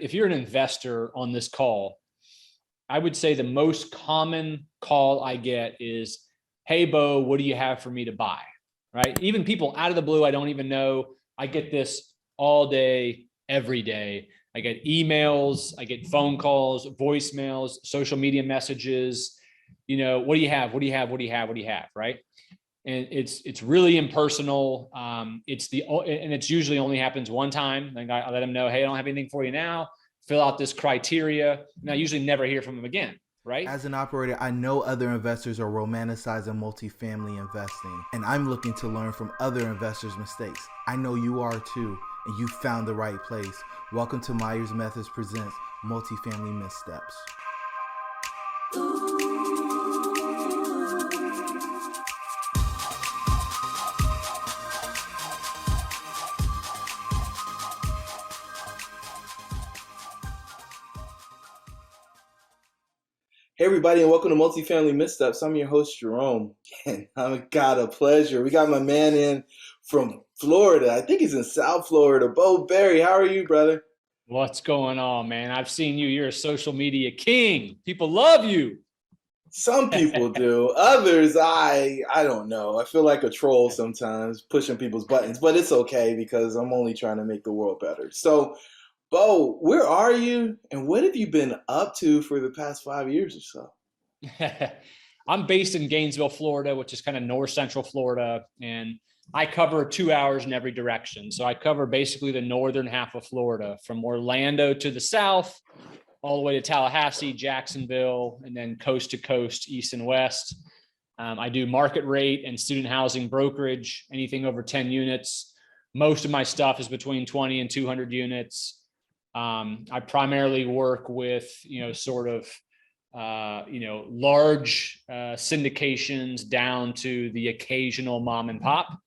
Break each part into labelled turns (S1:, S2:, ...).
S1: an investor on this call, I would say the most common call I get is, "Hey, Beau, what do you have for me to buy?" Right? Even people out of the blue I don't even know. I get this all day, every day. I get emails, I get phone calls, voicemails, social media messages. What do you have? What do you have? What do you have? What do you have? Right? And it's really impersonal. And it's usually only happens one time. Like I let them know, "Hey, I don't have anything for you now. Fill out this criteria." And I usually never hear from them again. Right?
S2: As an operator, I know other investors are romanticizing multifamily investing, and I'm looking to learn from other investors' mistakes. I know you are too, and you found the right place. Welcome to Myers Methods Presents Multifamily Missteps.
S3: Hey everybody, and welcome to Multifamily Missteps. I'm your host, Jerome, and I've got a pleasure. We got my man in from Florida. I think he's in South Florida. Beau Beery, how are you, brother?
S1: What's going on, man? I've seen you. You're a social media king. People love you.
S3: Some people do. Others, I don't know. I feel like a troll sometimes, pushing people's buttons, but it's okay because I'm only trying to make the world better. So, Beau, where are you, and what have you been up to for the past 5 years or so?
S1: I'm based in Gainesville, Florida, which is kind of north central Florida, and I cover 2 hours in every direction. So I cover basically the northern half of Florida, from Orlando to the south, all the way to Tallahassee, Jacksonville, and then coast to coast, east and west. I do market rate and student housing brokerage, anything over 10 units. Most of my stuff is between 20 and 200 units. I primarily work with, large syndications down to the occasional mom and pop.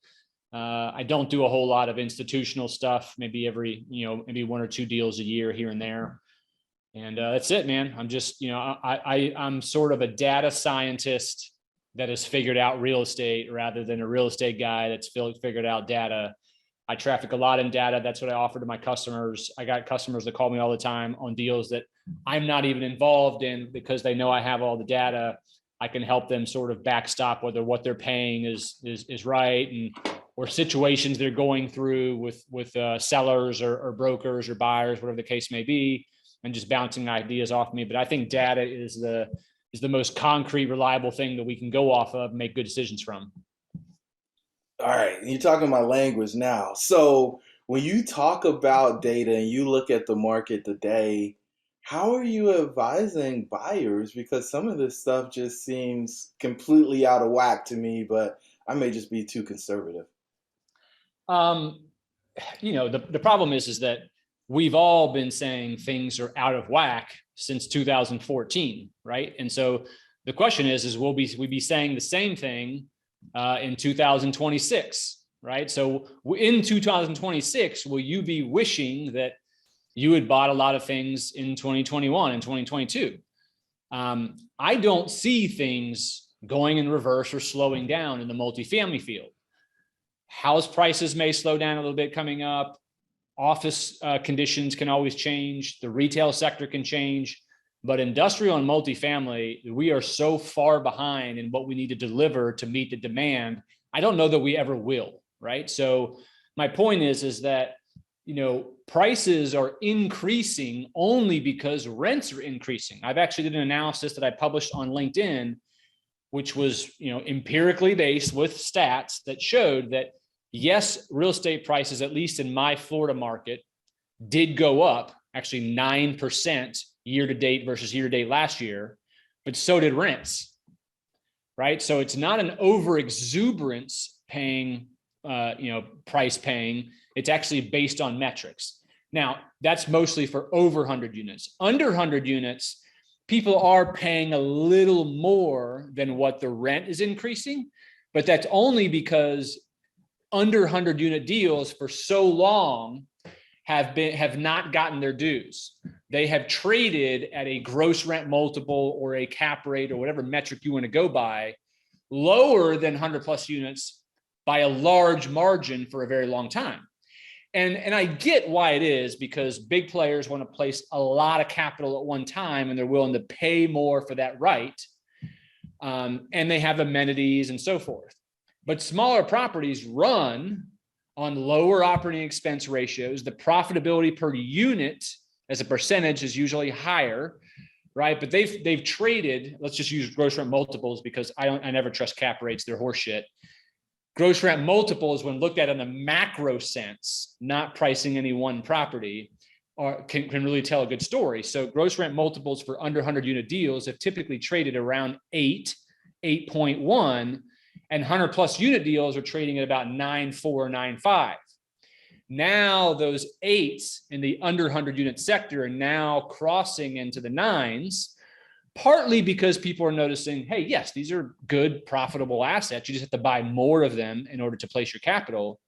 S1: I don't do a whole lot of institutional stuff, maybe maybe one or two deals a year here and there. And that's it, man. I'm just, I'm sort of a data scientist that has figured out real estate rather than a real estate guy that's figured out data. I traffic a lot in data. That's what I offer to my customers. I got customers that call me all the time on deals that I'm not even involved in because they know I have all the data. I can help them sort of backstop whether what they're paying is right, and or situations they're going through with sellers or brokers or buyers, whatever the case may be, and just bouncing ideas off me. But I think data is the most concrete, reliable thing that we can go off of and make good decisions from.
S3: All right, you're talking my language now. So when you talk about data and you look at the market today, how are you advising buyers? Because some of this stuff just seems completely out of whack to me, but I may just be too conservative.
S1: Um, the problem is that we've all been saying things are out of whack since 2014, right? And so the question is will we be saying the same thing in 2026, right? So in 2026, will you be wishing that you had bought a lot of things in 2021 and 2022? I don't see things going in reverse or slowing down in the multifamily field. House prices may slow down a little bit coming up. Office conditions can always change. The retail sector can change. But industrial and multifamily, we are so far behind in what we need to deliver to meet the demand. I don't know that we ever will, right? So my point is that, prices are increasing only because rents are increasing. I've actually did an analysis that I published on LinkedIn, which was, empirically based with stats that showed that, yes, real estate prices, at least in my Florida market, did go up, actually 9% year to date versus year to date last year, but so did rents, right? So it's not an over exuberance paying, price paying. It's actually based on metrics. Now, that's mostly for over 100 units. Under 100 units, people are paying a little more than what the rent is increasing, but that's only because under 100 unit deals for so long have not gotten their dues. They have traded at a gross rent multiple or a cap rate or whatever metric you want to go by lower than 100 plus units by a large margin for a very long time. And I get why it is, because big players want to place a lot of capital at one time and they're willing to pay more for that right. And they have amenities and so forth. But smaller properties run on lower operating expense ratios. The profitability per unit as a percentage is usually higher, right? But they've traded, let's just use gross rent multiples, because I never trust cap rates, they're horseshit. Gross rent multiples, when looked at in the macro sense, not pricing any one property, can really tell a good story. So gross rent multiples for under 100 unit deals have typically traded around 8.1, and 100 plus unit deals are trading at about 9.4, 9.5. Now those 8s in the under 100 unit sector are now crossing into the 9s, partly because people are noticing, hey, yes, these are good, profitable assets. You just have to buy more of them in order to place your capital.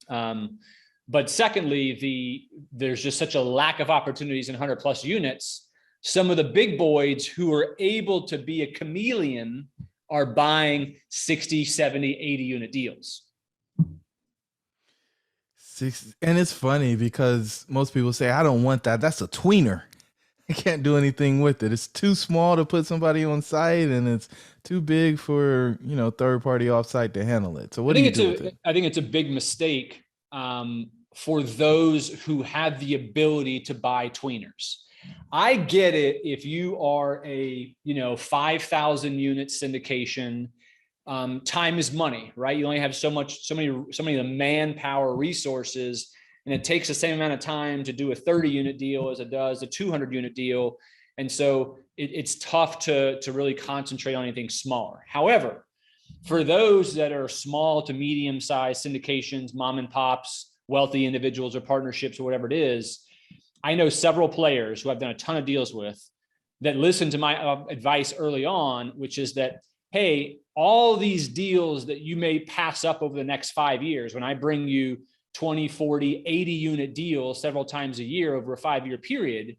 S1: But secondly, there's just such a lack of opportunities in 100 plus units. Some of the big boys who are able to be a chameleon are buying 60, 70, 80 unit deals.
S2: And it's funny because most people say, I don't want that. That's a tweener. I can't do anything with it. It's too small to put somebody on site, and it's too big for, third party offsite to handle it. So what do you do with it?
S1: I think it's a big mistake for those who have the ability to buy tweeners. I get it if you are a 5,000 unit syndication. Time is money, right? You only have so many of the manpower resources, and it takes the same amount of time to do a 30 unit deal as it does a 200 unit deal. And so it's tough to really concentrate on anything smaller. However, for those that are small to medium sized syndications, mom and pops, wealthy individuals or partnerships or whatever it is, I know several players who I've done a ton of deals with that listened to my advice early on, which is that, hey, all these deals that you may pass up over the next 5 years, when I bring you 20, 40, 80 unit deals several times a year over a 5-year period,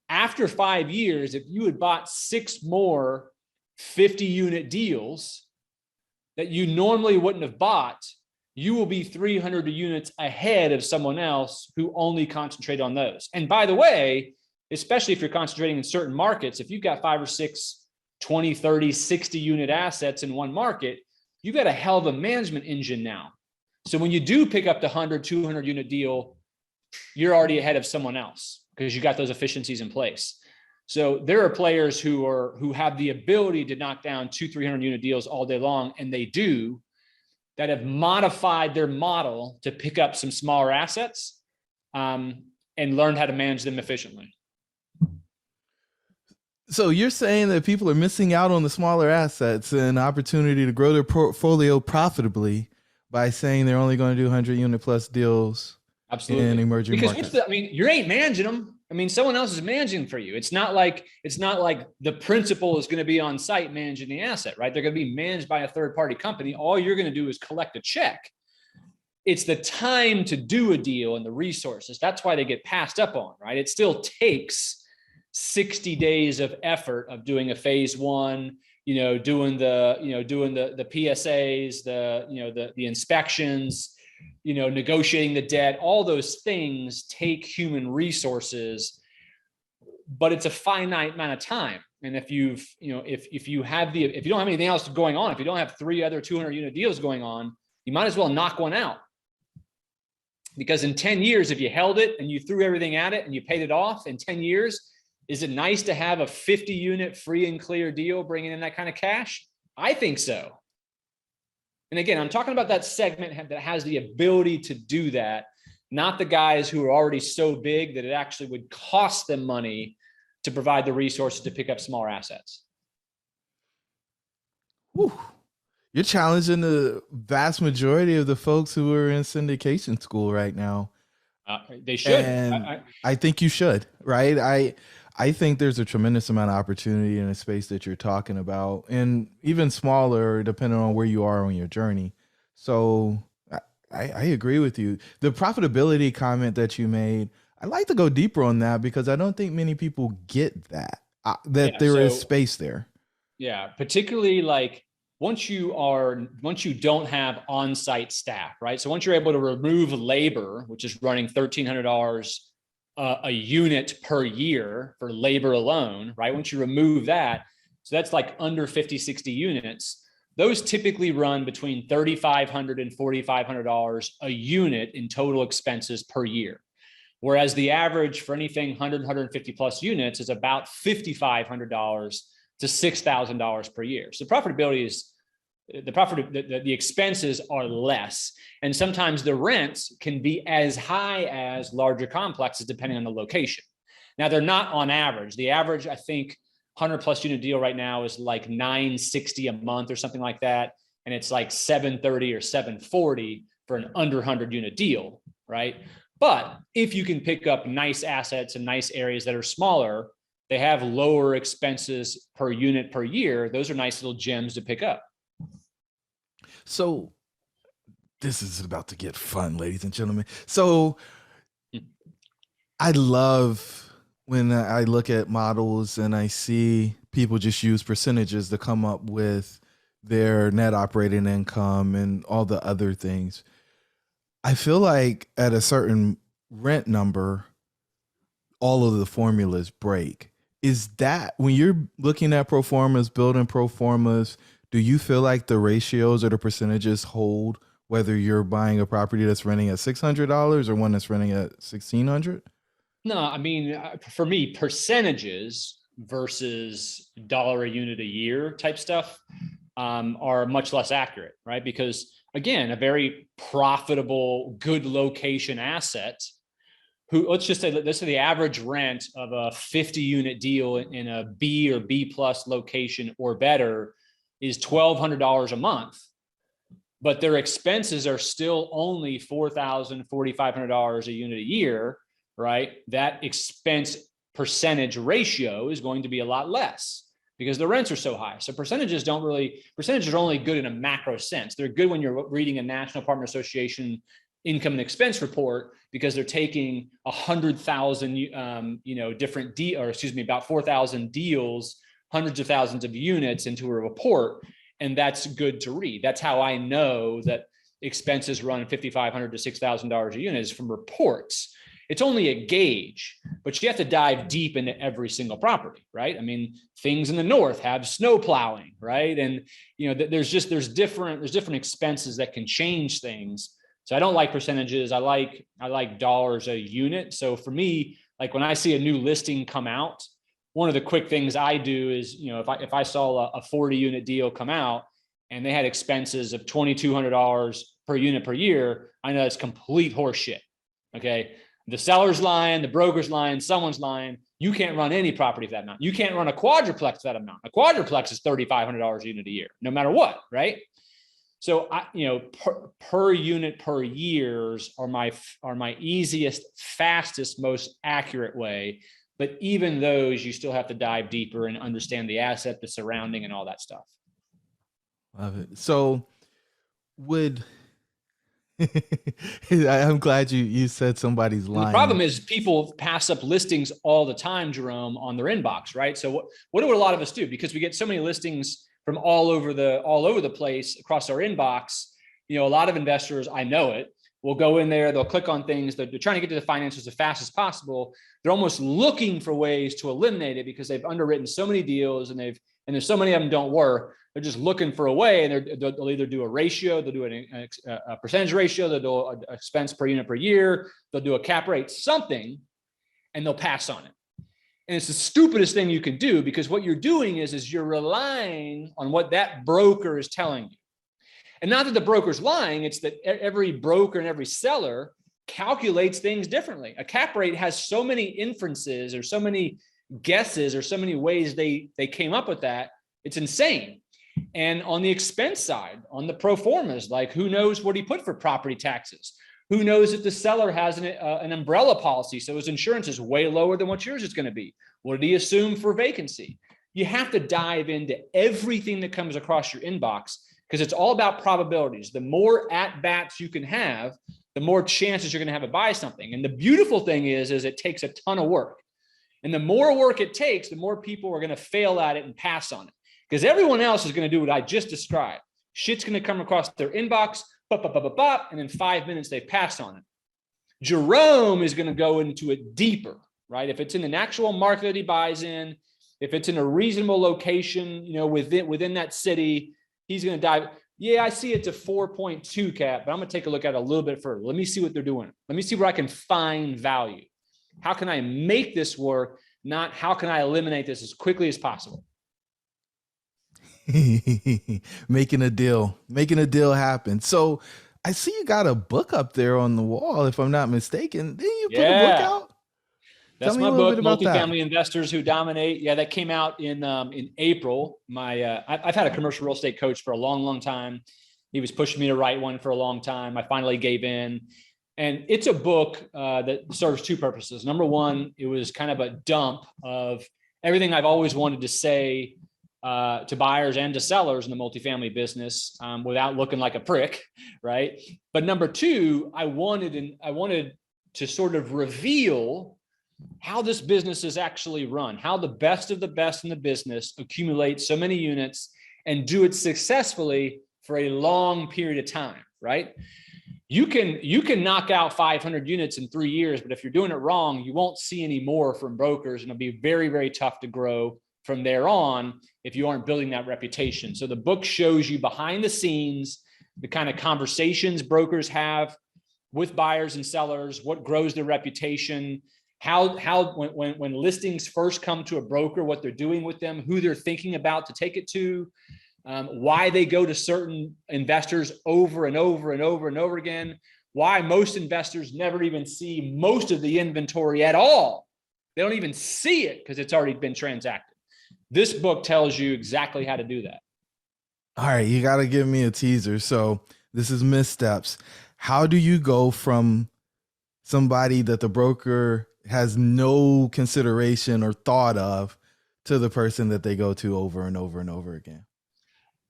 S1: after 5 years, if you had bought 6 more 50 unit deals that you normally wouldn't have bought, you will be 300 units ahead of someone else who only concentrate on those. And by the way, especially if you're concentrating in certain markets, if you've got 5 or 6, 20, 30, 60 unit assets in one market, you've got a hell of a management engine now. So when you do pick up the 100, 200 unit deal, you're already ahead of someone else because you got those efficiencies in place. So there are players who have the ability to knock down 200, 300 unit deals all day long, and they do, that have modified their model to pick up some smaller assets and learn how to manage them efficiently.
S2: So you're saying that people are missing out on the smaller assets and opportunity to grow their portfolio profitably by saying they're only going to do 100 unit plus deals.
S1: Absolutely.
S2: In emerging markets.
S1: You ain't managing them. Someone else is managing for you. It's not like the principal is going to be on site managing the asset, right? They're going to be managed by a third party company. All you're going to do is collect a check. It's the time to do a deal and the resources. That's why they get passed up on, right? It still takes 60 days of effort of doing a phase one, doing the PSAs, the inspections, negotiating the debt. All those things take human resources, but it's a finite amount of time. And if you don't have anything else going on, if you don't have 3 other 200 unit deals going on, you might as well knock one out. Because in 10 years, if you held it and you threw everything at it and you paid it off in 10 years, is it nice to have a 50 unit free and clear deal bringing in that kind of cash? I think so. And again, I'm talking about that segment that has the ability to do that, not the guys who are already so big that it actually would cost them money to provide the resources to pick up smaller assets.
S2: Whew. You're challenging the vast majority of the folks who are in syndication school right now.
S1: They should.
S2: And I think you should, right? I think there's a tremendous amount of opportunity in the space that you're talking about, and even smaller, depending on where you are on your journey. So I agree with you. The profitability comment that you made, I'd like to go deeper on that because I don't think many people get that, there is space there.
S1: Yeah, particularly like once you don't have on-site staff, right? So once you're able to remove labor, which is running $1,300 a unit per year for labor alone, right? Once you remove that, so that's like under 50, 60 units, those typically run between $3,500 and $4,500 a unit in total expenses per year. Whereas the average for anything 100, 150 plus units is about $5,500 to $6,000 per year. So profitability is, the expenses are less. And sometimes the rents can be as high as larger complexes, depending on the location. Now, they're not on average. The average, I think, 100 plus unit deal right now is like $960 a month or something like that. And it's like $730 or $740 for an under 100 unit deal, right? But if you can pick up nice assets in nice areas that are smaller, they have lower expenses per unit per year. Those are nice little gems to pick up.
S2: So this is about to get fun, ladies and gentlemen. So I love when I look at models and I see people just use percentages to come up with their net operating income and all the other things. I feel like at a certain rent number, all of the formulas break. Is that when you're looking at pro formas, building pro formas, do you feel like the ratios or the percentages hold whether you're buying a property that's renting at $600 or one that's renting at $1,600?
S1: No, I mean, for me, percentages versus dollar a unit a year type stuff are much less accurate, right? Because again, a very profitable, good location asset, who, let's just say that this is the average rent of a 50 unit deal in a B or B plus location or better, is $1,200 a month, but their expenses are still only $4,000, $4,500 a unit a year, right? That expense percentage ratio is going to be a lot less because the rents are so high. So percentages are only good in a macro sense. They're good when you're reading a National Apartment Association income and expense report because they're taking 100,000, about 4,000 deals, hundreds of thousands of units into a report. And that's good to read. That's how I know that expenses run $5,500 to $6,000 a unit is from reports. It's only a gauge, but you have to dive deep into every single property, right? I mean, things in the north have snow plowing, right? And there's different expenses that can change things. So I don't like percentages. I like dollars a unit. So for me, like when I see a new listing come out, one of the quick things I do is, if I saw a 40 unit deal come out and they had expenses of $2,200 per unit per year, I know it's complete horseshit. Okay. The seller's lying, the broker's lying, someone's lying. You can't run any property for that amount. You can't run a quadruplex for that amount. A quadruplex is $3,500 a unit a year, no matter what, right? So per unit per years are my easiest, fastest, most accurate way. But even those, you still have to dive deeper and understand the asset, the surrounding, and all that stuff.
S2: Love it. So I'm glad you said somebody's lying.
S1: The problem is people pass up listings all the time, Jerome, on their inbox, right? So what do a lot of us do? Because we get so many listings from all over the place across our inbox. A lot of investors, I know it, will go in there, they'll click on things, they're trying to get to the financials as fast as possible. They're almost looking for ways to eliminate it because they've underwritten so many deals and there's so many of them don't work. They're just looking for a way, and they'll either do a ratio, they'll do a percentage ratio, they'll do an expense per unit per year, they'll do a cap rate, something, and they'll pass on it. And it's the stupidest thing you can do because what you're doing is you're relying on what that broker is telling you. And not that the broker's lying, it's that every broker and every seller calculates things differently. A cap rate has so many inferences or so many guesses or so many ways they came up with that. It's insane. And on the expense side, on the pro formas, like who knows what he put for property taxes? Who knows if the seller has an umbrella policy, so his insurance is way lower than what yours is going to be? What did he assume for vacancy? You have to dive into everything that comes across your inbox because it's all about probabilities. The more at-bats you can have, the more chances you're going to have to buy something. And the beautiful thing is it takes a ton of work. And the more work it takes, the more people are going to fail at it and pass on it. because everyone else is going to do what I just described. Shit's going to come across their inbox, and in 5 minutes they've passed on it. Jerome is going to go into it deeper, right? If it's in an actual market that he buys in, if it's in a reasonable location, within that city, he's going to dive. Yeah, I see it's a 4.2 cap, but I'm going to take a look at it a little bit further. Let me see what they're doing. Let me see where I can find value. How can I make this work? Not how can I eliminate this as quickly as possible?
S2: Making a deal happen. So I see you got a book up there on the wall, if I'm not mistaken. Didn't you put a book out?
S1: That's my book, Multifamily Investors Who Dominate. Yeah, that came out in April. I've had a commercial real estate coach for a long, long time. He was pushing me to write one for a long time. I finally gave in. And it's a book that serves two purposes. Number one, it was kind of a dump of everything I've always wanted to say to buyers and to sellers in the multifamily business without looking like a prick, right? But number two, I wanted to sort of reveal how this business is actually run, how the best of the best in the business accumulate so many units and do it successfully for a long period of time, right? You can knock out 500 units in 3 years, but if you're doing it wrong, you won't see any more from brokers, and it'll be very, very tough to grow from there on if you aren't building that reputation. So the book shows you behind the scenes, the kind of conversations brokers have with buyers and sellers, what grows their reputation, how when listings first come to a broker, what they're doing with them, who they're thinking about to take it to, why they go to certain investors over and over and over and over again, why most investors never even see most of the inventory at all. They don't even see it because it's already been transacted. This book tells you exactly how to do that.
S2: All right, you got to give me a teaser. So this is missteps. How do you go from somebody that the broker has no consideration or thought of to the person that they go to over and over and over again?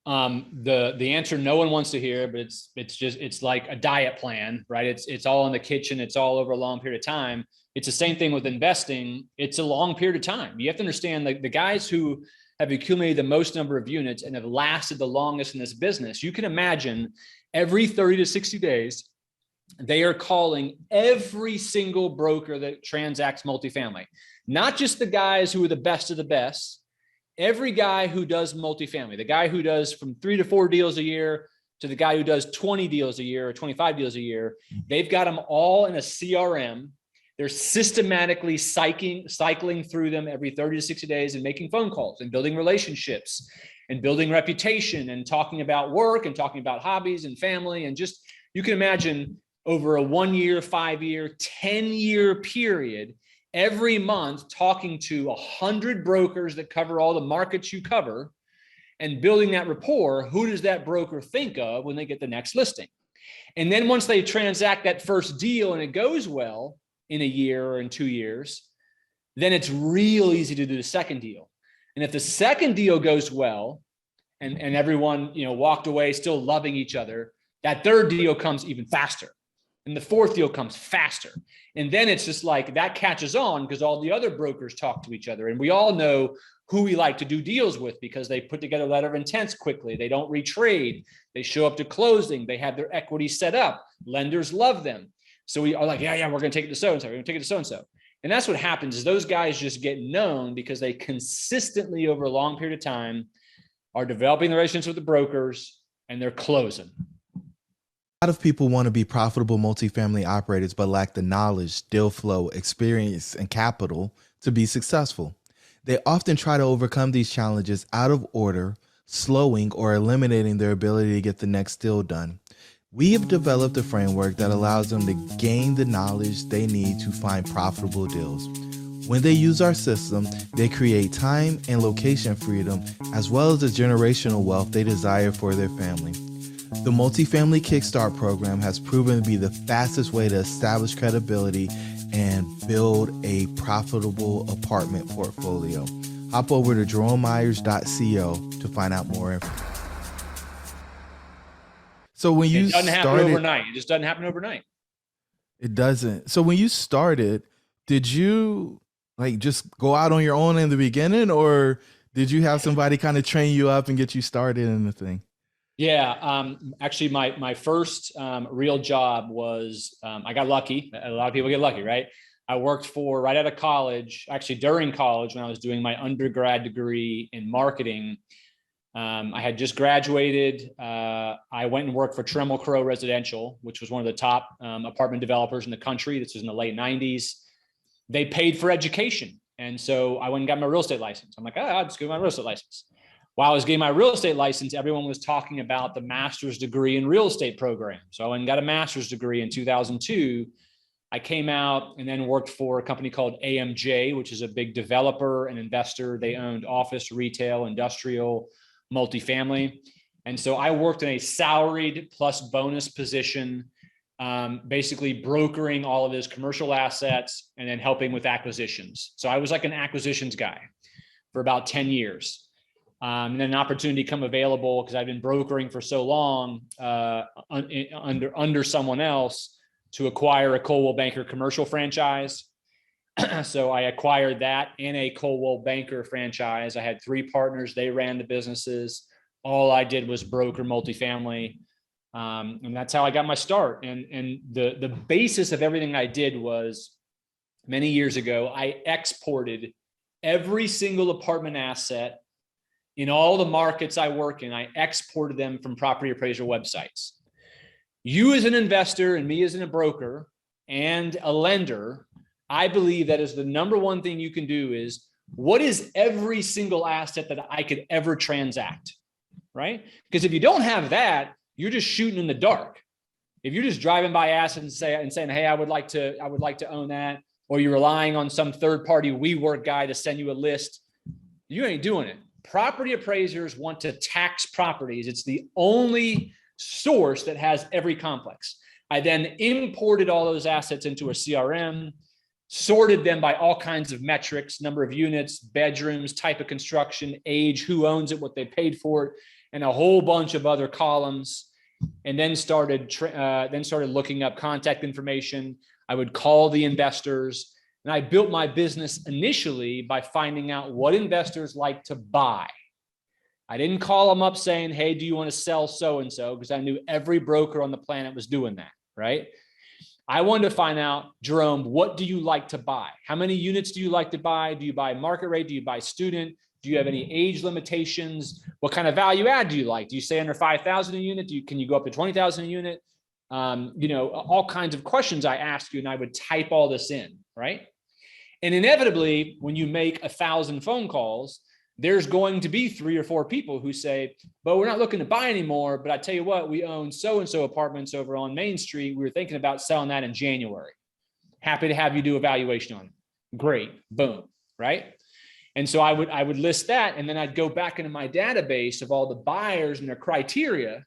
S1: The answer no one wants to hear, but it's like a diet plan, right? It's all in the kitchen. It's all over a long period of time. It's the same thing with investing. It's a long period of time. You have to understand, like, the guys who have accumulated the most number of units and have lasted the longest in this business, you can imagine every 30 to 60 days, they are calling every single broker that transacts multifamily, not just the guys who are the best of the best. Every guy who does multifamily, the guy who does from 3 to 4 deals a year to the guy who does 20 deals a year or 25 deals a year, they've got them all in a CRM. They're systematically cycling through them every 30 to 60 days and making phone calls and building relationships and building reputation and talking about work and talking about hobbies and family. And just, you can imagine over a 1 year, 5 year, 10-year period, every month talking to 100 brokers that cover all the markets you cover and building that rapport. Who does that broker think of when they get the next listing? And then once they transact that first deal and it goes well in a year or in 2 years, then it's real easy to do the second deal. And if the second deal goes well and everyone, walked away still loving each other, that third deal comes even faster. And the fourth deal comes faster. And then it's just like that catches on because all the other brokers talk to each other. And we all know who we like to do deals with because they put together a letter of intent quickly. They don't retrade. They show up to closing. They have their equity set up. Lenders love them. So we are like, yeah, we're going to take it to so-and-so. We're going to take it to so-and-so. And that's what happens is those guys just get known because they consistently over a long period of time are developing the relationships with the brokers and they're closing.
S2: A lot of people want to be profitable multifamily operators, but lack the knowledge, deal flow, experience, and capital to be successful. They often try to overcome these challenges out of order, slowing or eliminating their ability to get the next deal done. We have developed a framework that allows them to gain the knowledge they need to find profitable deals. When they use our system, they create time and location freedom, as well as the generational wealth they desire for their family. The Multifamily Kickstart program has proven to be the fastest way to establish credibility and build a profitable apartment portfolio. Hop over to jeromemyers.co to find out more info. So when you started,
S1: happen overnight. It just doesn't happen overnight.
S2: It doesn't. So when you started, did you just go out on your own in the beginning, or Did you have somebody kind of train you up and get you started in the thing?
S1: Yeah, actually, my first real job was I got lucky. A lot of people get lucky, right? I worked for right out of college, actually during college when I was doing my undergrad degree in marketing. I had just graduated. I went and worked for Detrimental Residential, which was one of the top apartment developers in the country. This was in the late 90s. They paid for education. And so I went and got my real estate license. I'm like, I'll just get my real estate license. While I was getting my real estate license, everyone was talking about the master's degree in real estate program. So I went and got a master's degree in 2002. I came out and then worked for a company called AMJ, which is a big developer and investor. They owned office, retail, industrial, multifamily. And so I worked in a salaried plus bonus position, basically brokering all of his commercial assets and then helping with acquisitions. So I was like an acquisitions guy for about 10 years. And then an opportunity come available because I've been brokering for so long under someone else to acquire a Coldwell Banker commercial franchise. So I acquired that and a Coldwell Banker franchise. I had 3 partners. They ran the businesses. All I did was broker multifamily. And that's how I got my start. And the basis of everything I did was many years ago, I exported every single apartment asset in all the markets I work in. I exported them from property appraiser websites. You as an investor and me as a broker and a lender, I believe that is the number one thing you can do is what is every single asset that I could ever transact, right? Because if you don't have that, you're just shooting in the dark. If you're just driving by assets and saying, hey, I would like to own that, or you're relying on some third-party WeWork guy to send you a list, you ain't doing it. Property appraisers want to tax properties. It's the only source that has every complex. I then imported all those assets into a CRM, sorted them by all kinds of metrics, number of units, bedrooms, type of construction, age, who owns it, what they paid for it, and a whole bunch of other columns. And then started looking up contact information. I would call the investors. And I built my business initially by finding out what investors like to buy. I didn't call them up saying, hey, do you want to sell so-and-so? Because I knew every broker on the planet was doing that, right? I wanted to find out, Jerome, what do you like to buy? How many units do you like to buy? Do you buy market rate? Do you buy student? Do you have any age limitations? What kind of value add do you like? Do you stay under 5,000 a unit? Can you go up to 20,000 a unit? All kinds of questions I asked you, and I would type all this in, right? And inevitably, when you make 1,000 phone calls, there's going to be 3 or 4 people who say, but we're not looking to buy anymore. But I tell you what, we own so-and-so apartments over on Main Street. We were thinking about selling that in January. Happy to have you do a valuation on it. Great. Boom. Right. And so I would list that. And then I'd go back into my database of all the buyers and their criteria.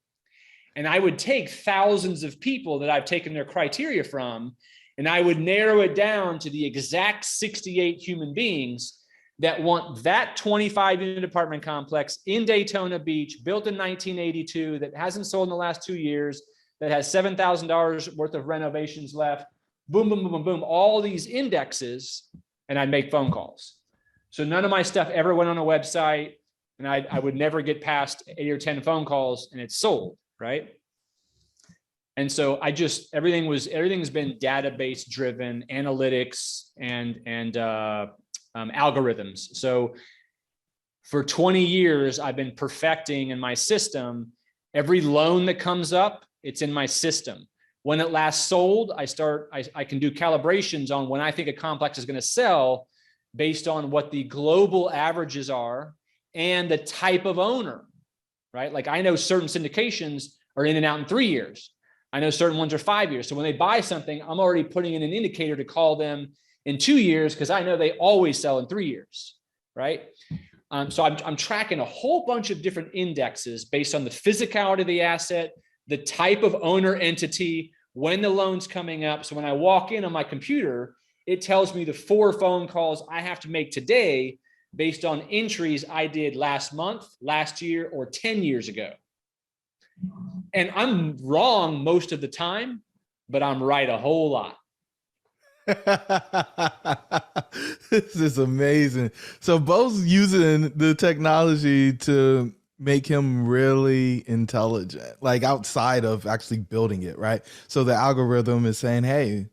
S1: And I would take thousands of people that I've taken their criteria from, and I would narrow it down to the exact 68 human beings that want that 25-unit apartment complex in Daytona Beach, built in 1982, that hasn't sold in the last 2 years, that has $7,000 worth of renovations left. Boom, boom, boom, boom, boom. All these indexes, and I'd make phone calls. So none of my stuff ever went on a website, and I would never get past 8 or 10 phone calls, and it's sold, right? And so everything's been database driven, analytics and algorithms. So for 20 years, I've been perfecting in my system. Every loan that comes up, it's in my system. When it last sold, I can do calibrations on when I think a complex is going to sell based on what the global averages are and the type of owner, right? Like I know certain syndications are in and out in 3 years. I know certain ones are 5 years. So when they buy something, I'm already putting in an indicator to call them in 2 years because I know they always sell in 3 years, right? So I'm tracking a whole bunch of different indexes based on the physicality of the asset, the type of owner entity, when the loan's coming up. So when I walk in on my computer, it tells me the 4 phone calls I have to make today based on entries I did last month, last year, or 10 years ago. And I'm wrong most of the time, but I'm right a whole lot.
S2: This is amazing. So Bo's using the technology to make him really intelligent, like outside of actually building it, right? So the algorithm is saying, hey,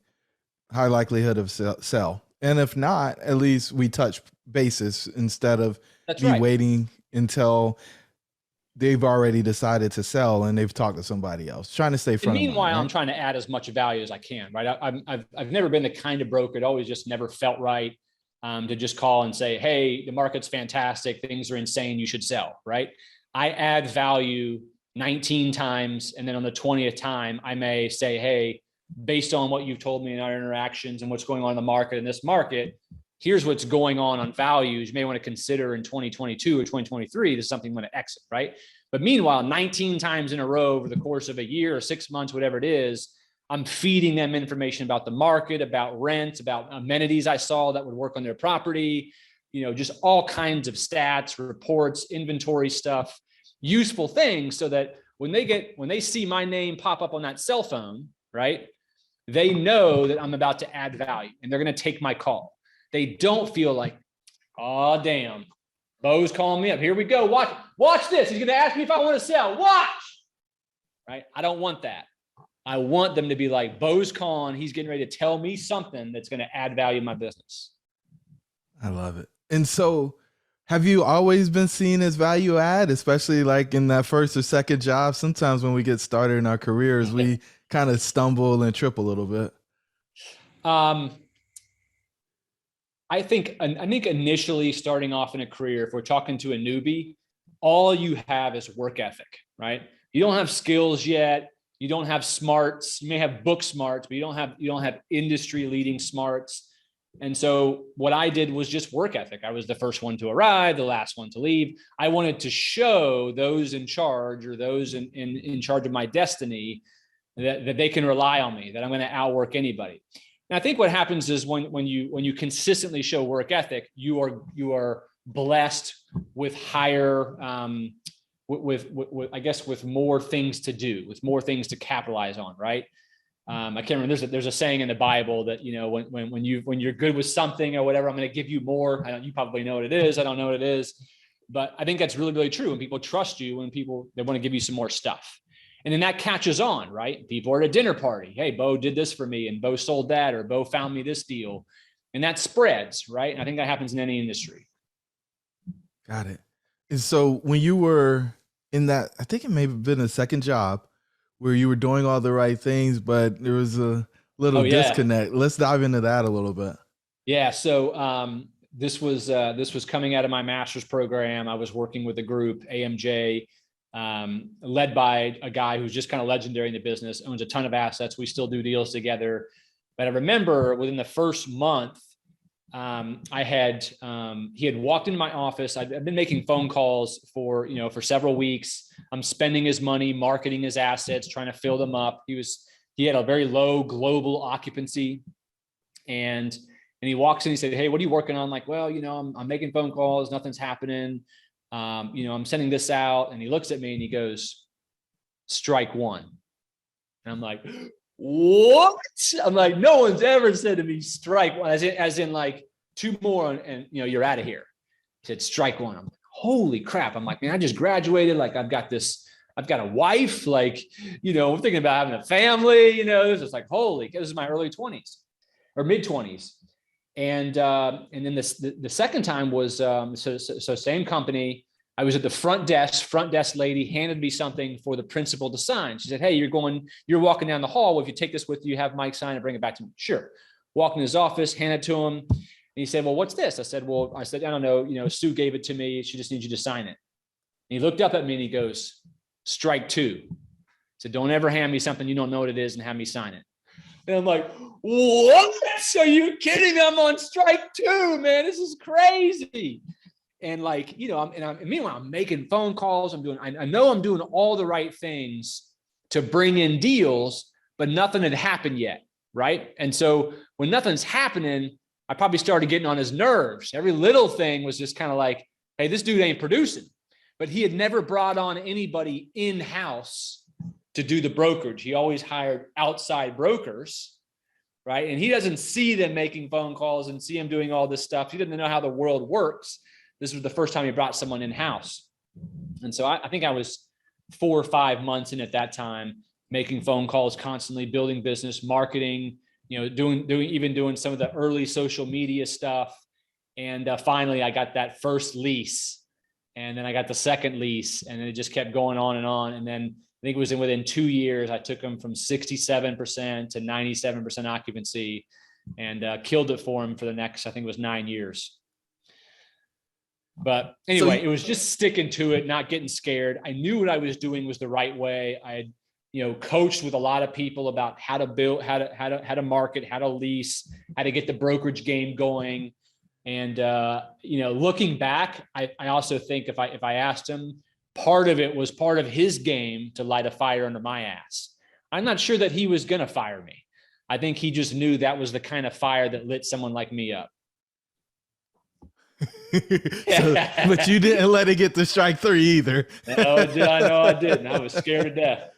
S2: high likelihood of sell. And if not, at least we touch bases instead of
S1: That's
S2: me
S1: right.
S2: waiting until they've already decided to sell and they've talked to somebody else, trying to stay
S1: And
S2: front of mind,
S1: meanwhile, I'm
S2: right?
S1: trying to add as much value as I can, right? I've never been the kind of broker. It always just never felt right to just call and say, hey, the market's fantastic. Things are insane. You should sell, right? I add value 19 times. And then on the 20th time, I may say, hey, based on what you've told me in our interactions and what's going on in the market, in this market, here's what's going on values. You may want to consider in 2022 or 2023, this is something I'm going to exit, right? But meanwhile, 19 times in a row over the course of a year or 6 months, whatever it is, I'm feeding them information about the market, about rent, about amenities I saw that would work on their property, just all kinds of stats, reports, inventory stuff, useful things so that when they see my name pop up on that cell phone, right, they know that I'm about to add value and they're going to take my call. They don't feel like, oh, damn, Beau's calling me up. Here we go. Watch this. He's going to ask me if I want to sell. Watch. Right? I don't want that. I want them to be like, Beau's calling. He's getting ready to tell me something that's going to add value in my business.
S2: I love it. And so, have you always been seen as value add, especially like in that first or second job? Sometimes when we get started in our careers, we kind of stumble and trip a little bit.
S1: I think initially starting off in a career, if we're talking to a newbie, all you have is work ethic, right? You don't have skills yet. You don't have smarts. You may have book smarts, but you don't have industry leading smarts. And so what I did was just work ethic. I was the first one to arrive, the last one to leave. I wanted to show those in charge or those in charge of my destiny that they can rely on me, that I'm going to outwork anybody. And I think what happens is when you consistently show work ethic, you are blessed with higher with I guess with more things to do, with more things to capitalize on, right? I can't remember. There's a saying in the Bible that when you're good with something or whatever, I'm going to give you more. You probably know what it is. I don't know what it is, but I think that's really, really true. When people trust you, they want to give you some more stuff. And then that catches on, right? People are at a dinner party. Hey, Beau did this for me and Beau sold that, or Beau found me this deal. And that spreads, right? And I think that happens in any industry.
S2: Got it. And so when you were in that, I think it may have been a second job where you were doing all the right things, but there was a little disconnect. Let's dive into that a little bit.
S1: Yeah. So this was coming out of my master's program. I was working with a group, AMJ, led by a guy who's just kind of legendary in the business, owns a ton of assets. We still do deals together. But I remember within the first month, he had walked into my office. I've been making phone calls for several weeks. I'm spending his money, marketing his assets, trying to fill them up. He had a very low global occupancy. And he walks in, he said, hey, what are you working on? I'm like, well, I'm making phone calls. Nothing's happening. I'm sending this out. And he looks at me and he goes, strike one. And I'm like, what? I'm like, no one's ever said to me strike one, as in like two more and you're out of here. He said, strike one. I'm like, holy crap. I'm like, man, I just graduated. Like I've got a wife, like, I'm thinking about having a family, this is like, holy, this is my early 20s or mid 20s. And then the second time was, so same company. I was at the front desk lady handed me something for the principal to sign. She said, hey, you're walking down the hall. Well, if you take this with you, have Mike sign and bring it back to me. Sure. Walked in his office, handed it to him. And he said, well, what's this? I said, I don't know. Sue gave it to me. She just needs you to sign it. And he looked up at me and he goes, strike two. He said, don't ever hand me something you don't know what it is and have me sign it. And I'm like, what? Are you kidding me? I'm on strike two, man. This is crazy. And like, meanwhile, I'm making phone calls. I know I'm doing all the right things to bring in deals, but nothing had happened yet. Right. And so when nothing's happening, I probably started getting on his nerves. Every little thing was just kind of like, hey, this dude ain't producing. But he had never brought on anybody in-house to do the brokerage. He always hired outside brokers. right? And he doesn't see them making phone calls and see him doing all this stuff. He doesn't know how the world works. This was the first time he brought someone in-house. And so I think I was 4 or 5 months in at that time, making phone calls constantly, building business, marketing, doing some of the early social media stuff. And finally, I got that first lease. And then I got the second lease, and then it just kept going on and on. And then I think it was within 2 years, I took them from 67% to 97% occupancy, and killed it for him for the next, I think it was 9 years. But anyway, it was just sticking to it, not getting scared. I knew what I was doing was the right way. I had, coached with a lot of people about how to build, how to market, how to lease, how to get the brokerage game going. And, looking back, I also think if I asked him, part of it was part of his game to light a fire under my ass. I'm not sure that he was going to fire me. I think he just knew that was the kind of fire that lit someone like me up.
S2: But you didn't let it get to strike 3 either.
S1: No, I didn't. I was scared to death.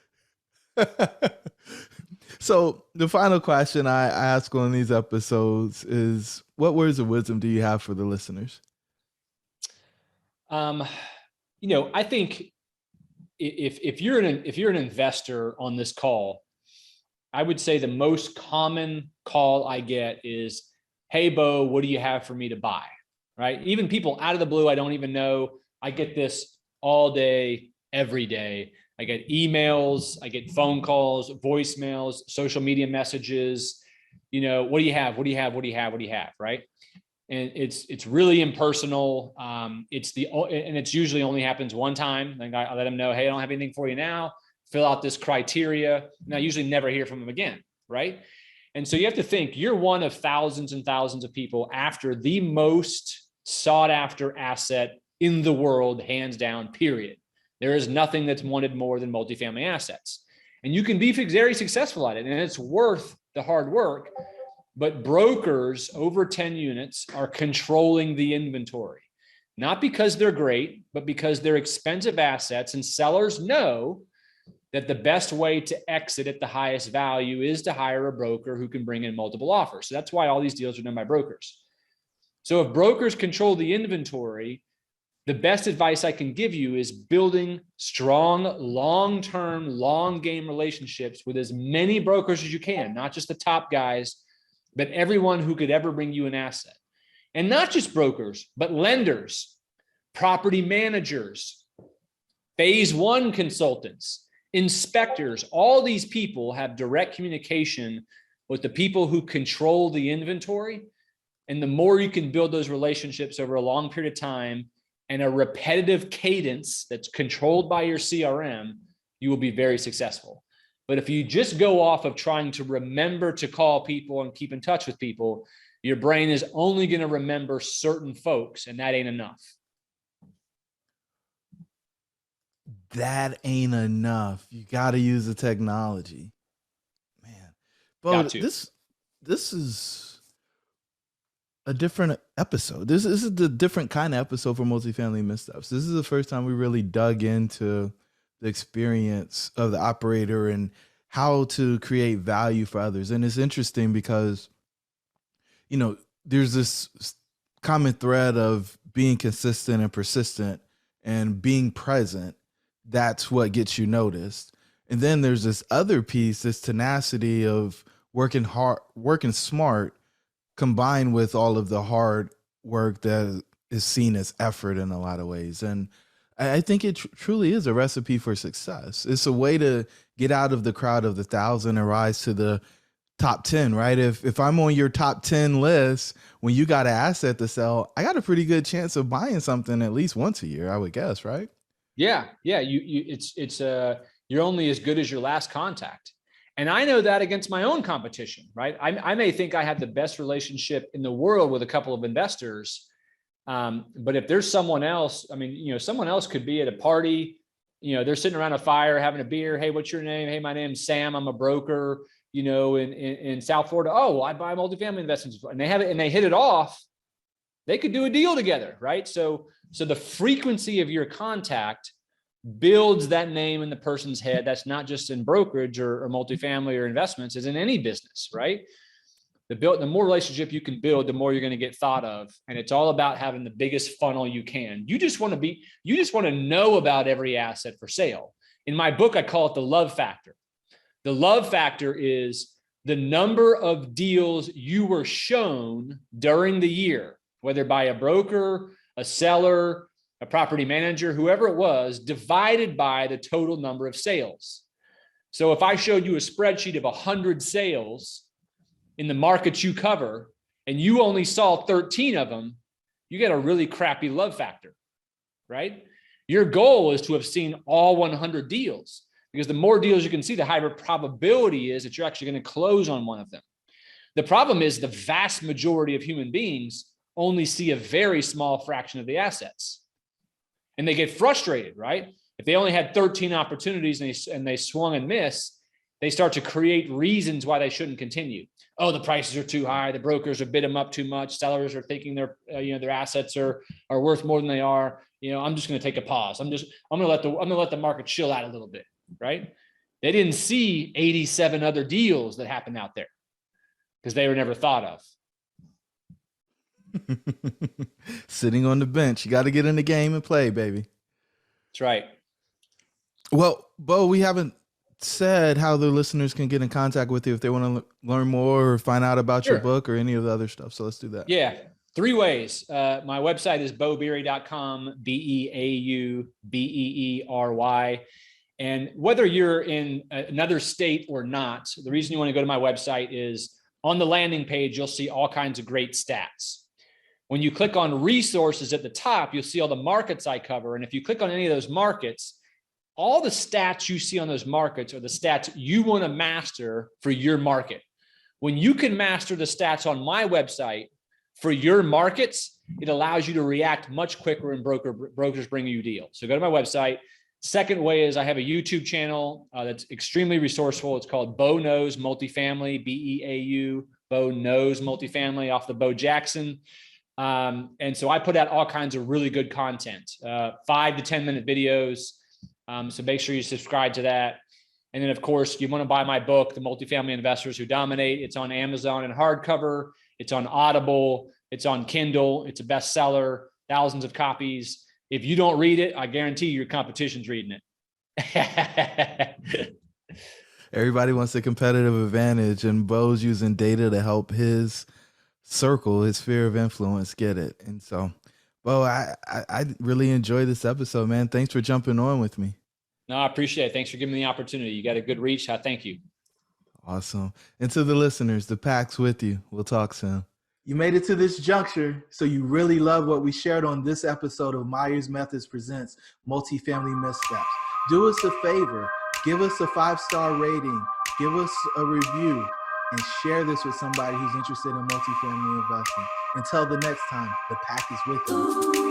S2: So the final question I ask on these episodes is, what words of wisdom do you have for the listeners?
S1: I think if you're an investor on this call, I would say the most common call I get is, "Hey, Beau, what do you have for me to buy?" Right? Even people out of the blue, I don't even know. I get this all day, every day. I get emails, I get phone calls, voicemails, social media messages. What do you have? What do you have? What do you have? What do you have? Right? And it's really impersonal. And it's usually only happens one time. Like I let them know, "Hey, I don't have anything for you now. Fill out this criteria." And I usually never hear from them again. Right? And so you have to think you're one of thousands and thousands of people after the most sought after asset in the world, hands down, period. There is nothing that's wanted more than multifamily assets. And you can be very successful at it, and it's worth the hard work. But brokers over 10 units are controlling the inventory, not because they're great, but because they're expensive assets, and sellers know that the best way to exit at the highest value is to hire a broker who can bring in multiple offers. So that's why all these deals are done by brokers. So if brokers control the inventory, the best advice I can give you is building strong, long-term, long game relationships with as many brokers as you can, not just the top guys, but everyone who could ever bring you an asset. And not just brokers, but lenders, property managers, phase one consultants, inspectors. All these people have direct communication with the people who control the inventory. And the more you can build those relationships over a long period of time and a repetitive cadence that's controlled by your CRM, you will be very successful. But if you just go off of trying to remember to call people and keep in touch with people, your brain is only going to remember certain folks, and that ain't enough.
S2: That ain't enough. You got to use the technology, man. But this is a different episode. This is the different kind of episode for Multifamily Missteps. This is the first time we really dug into the experience of the operator and how to create value for others. And it's interesting because, there's this common thread of being consistent and persistent and being present. That's what gets you noticed. And then there's this other piece, this tenacity of working hard, working smart, combined with all of the hard work that is seen as effort in a lot of ways. And I think it truly is a recipe for success. It's a way to get out of the crowd of the 1,000 and rise to the top 10, right? If I'm on your top 10 list, when you got an asset to sell, I got a pretty good chance of buying something at least once a year, I would guess, right?
S1: Yeah. You're only as good as your last contact. And I know that against my own competition, right? I may think I have the best relationship in the world with a couple of investors. But if there's someone else, someone else could be at a party, they're sitting around a fire, having a beer. "Hey, what's your name?" "Hey, my name's Sam. I'm a broker, in South Florida." "Oh, I buy multifamily investments." And they have it and they hit it off. They could do a deal together, right? So the frequency of your contact builds that name in the person's head. That's not just in brokerage or multifamily or investments, is in any business, right? The more relationship you can build, the more you're going to get thought of. And it's all about having the biggest funnel you can. You just want to know about every asset for sale. In my book, I call it the love factor. The love factor is the number of deals you were shown during the year, whether by a broker, a seller, a property manager, whoever it was, divided by the total number of sales. So if I showed you a spreadsheet of 100 sales in the markets you cover, and you only saw 13 of them, you get a really crappy love factor, right? Your goal is to have seen all 100 deals, because the more deals you can see, the higher probability is that you're actually going to close on one of them. The problem is the vast majority of human beings only see a very small fraction of the assets, and they get frustrated, right? If they only had 13 opportunities and they swung and missed, they start to create reasons why they shouldn't continue. Oh, the prices are too high. The brokers are bid them up too much. Sellers are thinking their assets are worth more than they are. I'm just going to take a pause. I'm going to let the market chill out a little bit, right? They didn't see 87 other deals that happened out there because they were never thought of.
S2: Sitting on the bench. You got to get in the game and play, baby.
S1: That's right.
S2: Well, Beau, we haven't said how the listeners can get in contact with you if they want to learn more or find out about your book or any of the other stuff. So let's do that.
S1: Yeah. 3 ways. My website is beaubeery.com, BeauBeery. And whether you're in another state or not, the reason you want to go to my website is on the landing page, you'll see all kinds of great stats. When you click on resources at the top, you'll see all the markets I cover. And if you click on any of those markets, all the stats you see on those markets are the stats you want to master for your market. When you can master the stats on my website for your markets, it allows you to react much quicker and brokers bring you deals. So go to my website. Second way is I have a YouTube channel that's extremely resourceful. It's called Beau Knows Multifamily, BEAU, Beau Knows Multifamily, off the Bo Jackson. And so I put out all kinds of really good content, 5 to 10 minute videos. So make sure you subscribe to that. And then, of course, you want to buy my book, The Multifamily Investors Who Dominate. It's on Amazon in hardcover. It's on Audible. It's on Kindle. It's a bestseller, thousands of copies. If you don't read it, I guarantee your competition's reading it.
S2: Everybody wants a competitive advantage, and Beau's using data to help his circle, his sphere of influence, get it. And so, Beau, I really enjoyed this episode, man. Thanks for jumping on with me.
S1: No, I appreciate it. Thanks for giving me the opportunity. You got a good reach. Thank you.
S2: Awesome. And to the listeners, the pack's with you. We'll talk soon.
S4: You made it to this juncture, so you really love what we shared on this episode of Myers Methods Presents Multifamily Missteps. Do us a favor. Give us a 5-star rating. Give us a review. And share this with somebody who's interested in multifamily investing. Until the next time, the pack is with you.